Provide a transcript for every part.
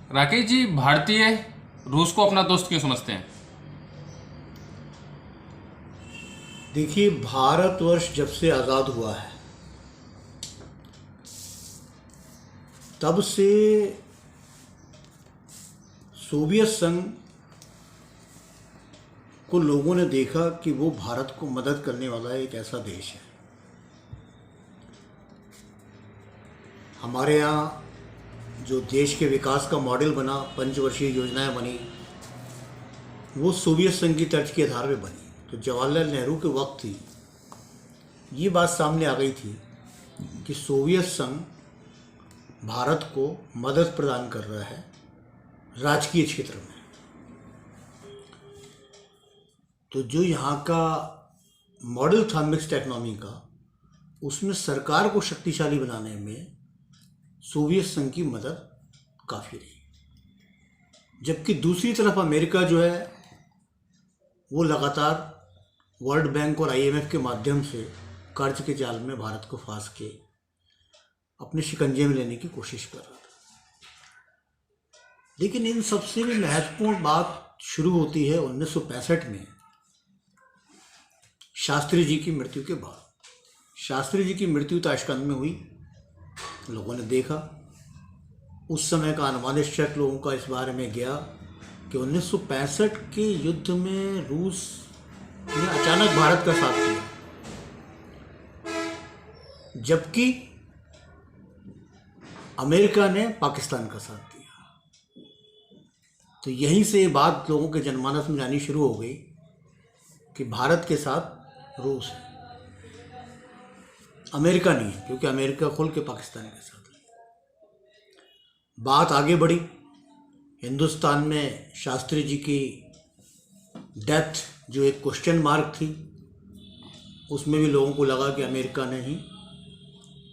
राकेश जी, भारतीय रूस को अपना दोस्त क्यों समझते हैं? देखिए, भारतवर्ष जब से आज़ाद हुआ है तब से सोवियत संघ को लोगों ने देखा कि वो भारत को मदद करने वाला एक ऐसा देश है। हमारे यहाँ जो देश के विकास का मॉडल बना, पंचवर्षीय योजनाएं बनी, वो सोवियत संघ की तर्ज के आधार पर बनी। तो जवाहरलाल नेहरू के वक्त ही ये बात सामने आ गई थी कि सोवियत संघ भारत को मदद प्रदान कर रहा है राजकीय क्षेत्र में। तो जो यहाँ का मॉडल था मिक्स्ड इकोनॉमी का, उसमें सरकार को शक्तिशाली बनाने में सोवियत संघ की मदद काफ़ी रही। जबकि दूसरी तरफ अमेरिका जो है वो लगातार वर्ल्ड बैंक और आईएमएफ के माध्यम से कर्ज के जाल में भारत को फांस के अपने शिकंजे में लेने की कोशिश कर रहा था। लेकिन इन सबसे भी महत्वपूर्ण बात शुरू होती है 1965 में, शास्त्री जी की मृत्यु के बाद। शास्त्री जी की मृत्यु ताशकंद में हुई। लोगों ने देखा, उस समय का अनुमानित शक लोगों का इस बारे में गया कि 1965 के युद्ध में रूस ने अचानक भारत का साथ दिया, जबकि अमेरिका ने पाकिस्तान का साथ दिया। तो यहीं से ये बात लोगों के जनमानस में जानी शुरू हो गई कि भारत के साथ रूस है, अमेरिका नहीं है, क्योंकि अमेरिका खुल के पाकिस्तान के साथ है। बात आगे बढ़ी। हिंदुस्तान में शास्त्री जी की डेथ जो एक क्वेश्चन मार्क थी, उसमें भी लोगों को लगा कि अमेरिका ने ही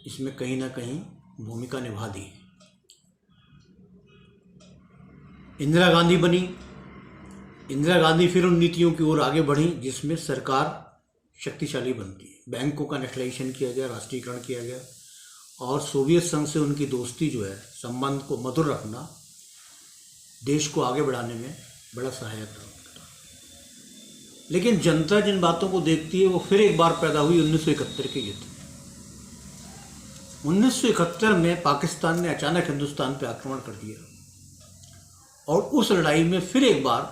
इसमें कहीं ना कहीं भूमिका निभा दी। इंदिरा गांधी बनी। इंदिरा गांधी फिर उन नीतियों की ओर आगे बढ़ी जिसमें सरकार शक्तिशाली बनती है। बैंकों का नेशनलाइजेशन किया गया, राष्ट्रीयकरण किया गया, और सोवियत संघ से उनकी दोस्ती जो है, संबंध को मधुर रखना देश को आगे बढ़ाने में बड़ा सहायक रहा। लेकिन जनता जिन बातों को देखती है वो फिर एक बार पैदा हुई 1971 के युद्ध। 1971 में पाकिस्तान ने अचानक हिंदुस्तान पर आक्रमण कर दिया, और उस लड़ाई में फिर एक बार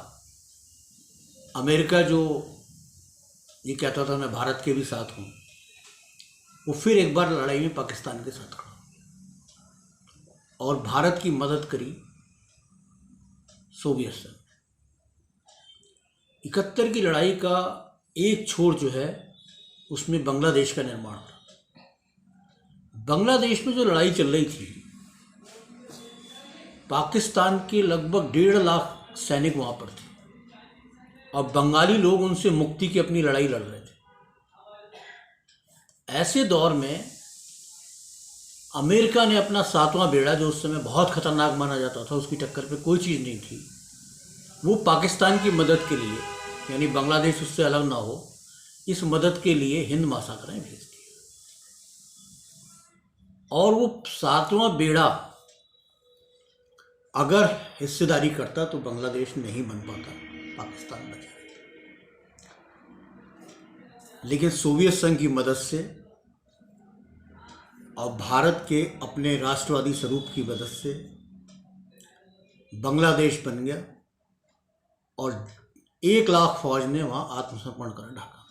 अमेरिका जो ये कहता था मैं भारत के भी साथ हूँ, वो फिर एक बार लड़ाई में पाकिस्तान के साथ खड़ा और भारत की मदद करी सोवियत संघ। 71 की लड़ाई का एक छोर जो है उसमें बांग्लादेश का निर्माण था। बांग्लादेश में जो लड़ाई चल रही थी, पाकिस्तान के लगभग 1.5 लाख सैनिक वहाँ पर थे, और बंगाली लोग उनसे मुक्ति की अपनी लड़ाई लड़ रहे थे। ऐसे दौर में अमेरिका ने अपना 7वां बेड़ा, जो उस समय बहुत खतरनाक माना जाता था, उसकी टक्कर पे कोई चीज़ नहीं थी, वो पाकिस्तान की मदद के लिए, यानी बांग्लादेश उससे अलग ना हो, इस मदद के लिए हिंद महासागरें भेज दी। और वो 7वां बेड़ा अगर हिस्सेदारी करता तो बांग्लादेश नहीं बन पाता, पाकिस्तान बचा। लेकिन सोवियत संघ की मदद से और भारत के अपने राष्ट्रवादी स्वरूप की मदद से बांग्लादेश बन गया, और 1 लाख फौज ने वहाँ आत्मसमर्पण कर ढाका।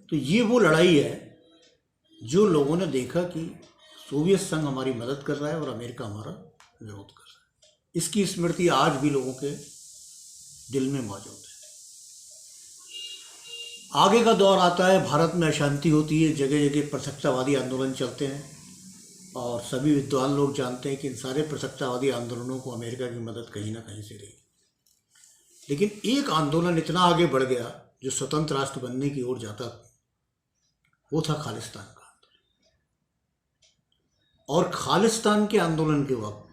तो ये वो लड़ाई है जो लोगों ने देखा कि सोवियत संघ हमारी मदद कर रहा है और अमेरिका हमारा विरोध कर रहा है। इसकी स्मृति आज भी लोगों के दिल में मौजूद है। आगे का दौर आता है, भारत में अशांति होती है, जगह जगह पृथकतावादी आंदोलन चलते हैं, और सभी विद्वान लोग जानते हैं कि इन सारे पृथकतावादी आंदोलनों को अमेरिका की मदद कहीं ना कहीं से रही। लेकिन एक आंदोलन इतना आगे बढ़ गया जो स्वतंत्र राष्ट्र बनने की ओर जाता, वो था खालिस्तान का आंदोलन। और खालिस्तान के आंदोलन के वक्त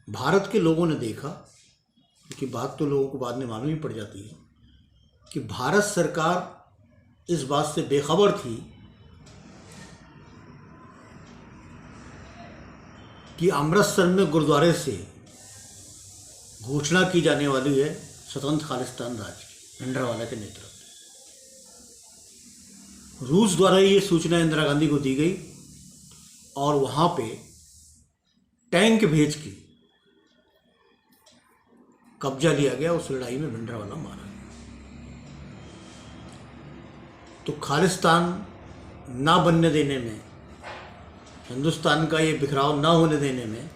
भारत के लोगों ने देखा, क्योंकि बात तो लोगों को बाद में मालूम ही पड़ जाती है, कि भारत सरकार इस बात से बेखबर थी कि अमृतसर में गुरुद्वारे से घोषणा की जाने वाली है स्वतंत्र खालिस्तान राज्य की भिंडरावाला के नेतृत्व में। रूस द्वारा ये सूचना इंदिरा गांधी को दी गई और वहाँ पे टैंक भेज के कब्जा लिया गया। उस लड़ाई में भिंडरावाला मारा गया। तो खालिस्तान ना बनने देने में, हिंदुस्तान का ये बिखराव ना होने देने में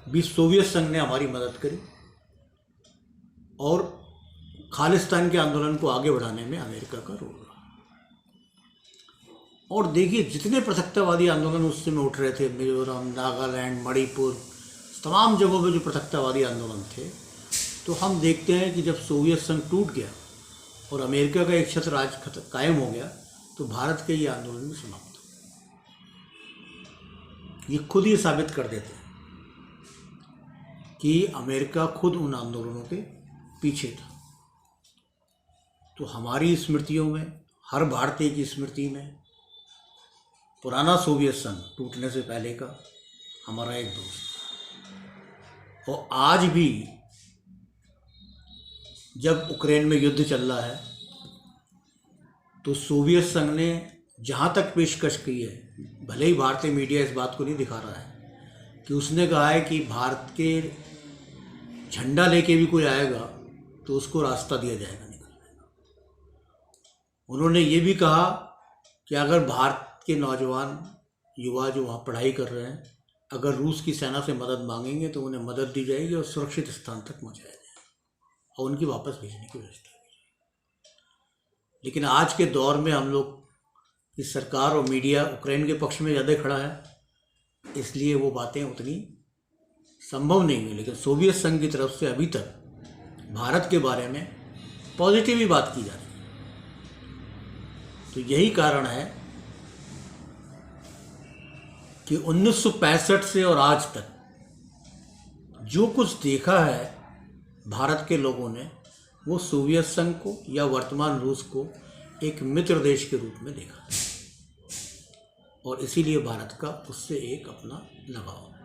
भी सोवियत संघ ने हमारी मदद करी और खालिस्तान के आंदोलन को आगे बढ़ाने में अमेरिका का रोल रहा। और देखिए, जितने पृथकतावादी आंदोलन उस समय उठ रहे थे, मिजोरम, नागालैंड, मणिपुर, तमाम जगहों पे जो पृथकतावादी आंदोलन थे, तो हम देखते हैं कि जब सोवियत संघ टूट गया और अमेरिका का एक छत्र राज कायम हो गया, तो भारत के ये आंदोलन भी समाप्त हो। ये खुद ये साबित कर देते हैं कि अमेरिका खुद उन आंदोलनों के पीछे था। तो हमारी स्मृतियों में, हर भारतीय की स्मृति में, पुराना सोवियत संघ टूटने से पहले का हमारा एक दोस्त। और आज भी जब यूक्रेन में युद्ध चल रहा है, तो सोवियत संघ ने जहाँ तक पेशकश की है, भले ही भारतीय मीडिया इस बात को नहीं दिखा रहा है, कि उसने कहा है कि भारत के झंडा लेके भी कोई आएगा तो उसको रास्ता दिया जाएगा निकलने का। उन्होंने ये भी कहा कि अगर भारत के नौजवान युवा जो वहाँ पढ़ाई कर रहे हैं, अगर रूस की सेना से मदद मांगेंगे तो उन्हें मदद दी जाएगी और सुरक्षित स्थान तक पहुँचाया जाएगा और उनकी वापस भेजने की व्यवस्था की जाएगी। लेकिन आज के दौर में हम लोग की सरकार और मीडिया यूक्रेन के पक्ष में ज़्यादा खड़ा है, इसलिए वो बातें उतनी संभव नहीं हुई। लेकिन सोवियत संघ की तरफ से अभी तक भारत के बारे में पॉजिटिव ही बात की जा रही है। तो यही कारण है कि 1965 से और आज तक जो कुछ देखा है भारत के लोगों ने, वो सोवियत संघ को या वर्तमान रूस को एक मित्र देश के रूप में देखा और इसीलिए भारत का उससे एक अपना लगाव है।